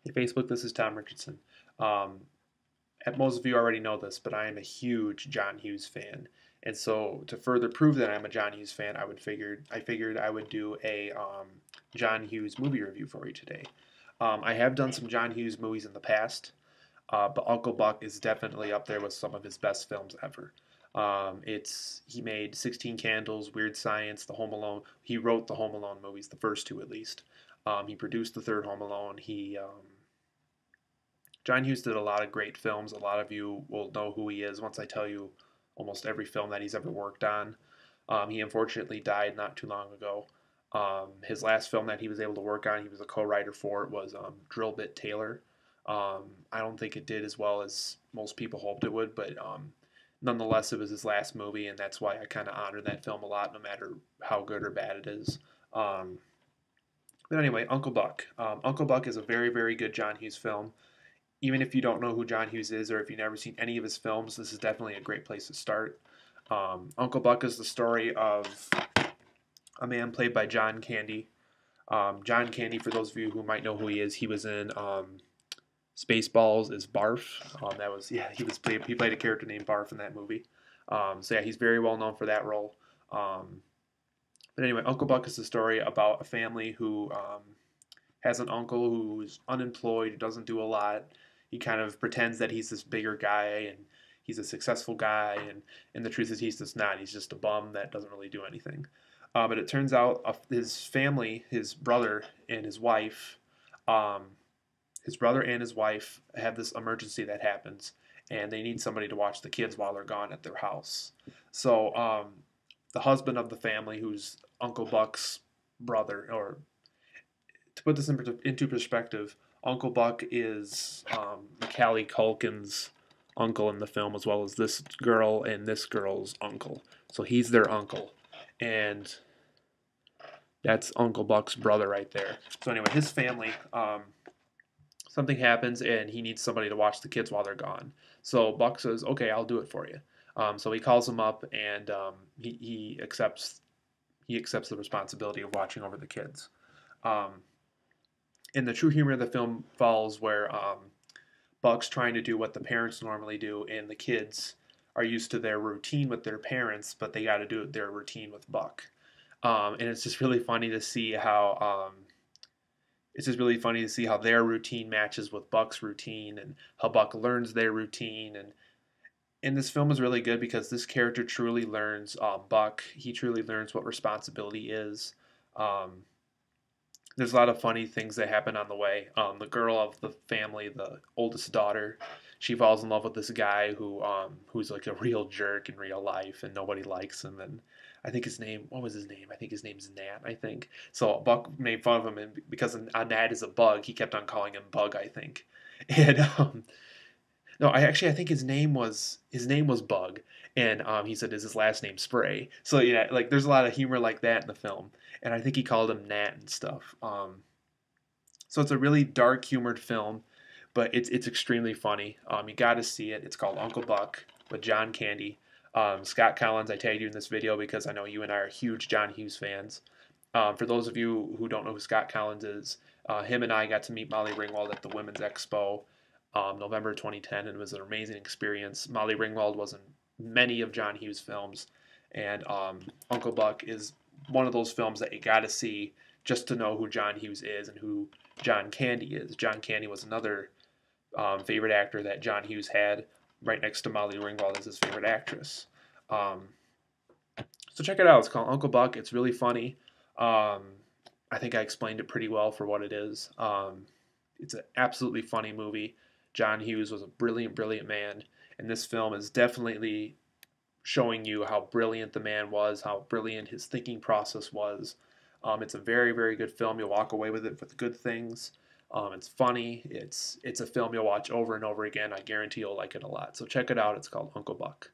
Hey Facebook, this is Tom Richardson. Um, Most of you already know this, but I am a huge John Hughes fan, and so to further prove that I'm a John Hughes fan, I figured I would do a John Hughes movie review for you today. I have done some John Hughes movies in the past, but Uncle Buck is definitely up there with some of his best films ever. He made 16 Candles, Weird Science, The Home Alone. He wrote the Home Alone movies, the first two at least. He produced the third Home Alone. John Hughes did a lot of great films. A lot of you will know who he is once I tell you almost every film that he's ever worked on. He unfortunately died not too long ago. His last film that he was able to work on, he was a co-writer for it, was Drill Bit Taylor. I don't think it did as well as most people hoped it would, but nonetheless, it was his last movie, and that's why I kind of honor that film a lot, no matter how good or bad it is. Um, but anyway, Uncle Buck. Uncle Buck is a very, very good John Hughes film. Even if you don't know who John Hughes is or if you've never seen any of his films, this is definitely a great place to start. Uncle Buck is the story of a man played by John Candy. John Candy, for those of you who might know who he is, he was in Spaceballs as Barf. That was yeah, he played a character named Barf in that movie. So yeah, he's very well known for that role. Um, but anyway, Uncle Buck is the story about a family who has an uncle who's unemployed, who doesn't do a lot. He kind of pretends that he's this bigger guy and he's a successful guy, and the truth is he's just not. He's just a bum that doesn't really do anything. But it turns out his family, um, his brother and his wife have this emergency that happens, and they need somebody to watch the kids while they're gone at their house. So the husband of the family, who's Uncle Buck's brother, or to put this into perspective, Uncle Buck is Macaulay Culkin's uncle in the film, as well as this girl and this girl's uncle. So he's their uncle, and that's Uncle Buck's brother right there. So anyway, his family, something happens, and he needs somebody to watch the kids while they're gone. So Buck says, "Okay, I'll do it for you." So he calls him up, and he accepts the responsibility of watching over the kids. Um, and the true humor of the film falls where Buck's trying to do what the parents normally do, and the kids are used to their routine with their parents, but they got to do their routine with Buck. And it's just really funny to see how their routine matches with Buck's routine, and how Buck learns their routine. And this film is really good because this character truly learns Buck. He truly learns what responsibility is. Um, there's a lot of funny things that happen on the way. The girl of the family, the oldest daughter, she falls in love with this guy who's like a real jerk in real life, and nobody likes him. And I think his name, what was his name? I think his name's Nat. I think so. Buck made fun of him, and because a Nat is a bug, he kept on calling him Bug. I think, and no, I think his name was Bug, and he said is his last name Spray. So yeah, like there's a lot of humor like that in the film, and I think he called him Nat and stuff. So it's a really dark humored film, but it's extremely funny. You got to see it. It's called Uncle Buck with John Candy. Scott Collins, I tagged you in this video because I know you and I are huge John Hughes fans. For those of you who don't know who Scott Collins is, him and I got to meet Molly Ringwald at the Women's Expo, November 2010, and it was an amazing experience. Molly Ringwald was in many of John Hughes' films, and Uncle Buck is one of those films that you got to see just to know who John Hughes is and who John Candy is. John Candy was another favorite actor that John Hughes had, right next to Molly Ringwald as his favorite actress. Um, so check it out. It's called Uncle Buck. It's really funny. Um, I think I explained it pretty well for what it is. It's an absolutely funny movie. John Hughes was a brilliant, brilliant man, and this film is definitely showing you how brilliant the man was, how brilliant his thinking process was. It's a very, very good film. You'll walk away with it with good things. It's funny. It's a film you'll watch over and over again. I guarantee you'll like it a lot. So check it out. It's called Uncle Buck.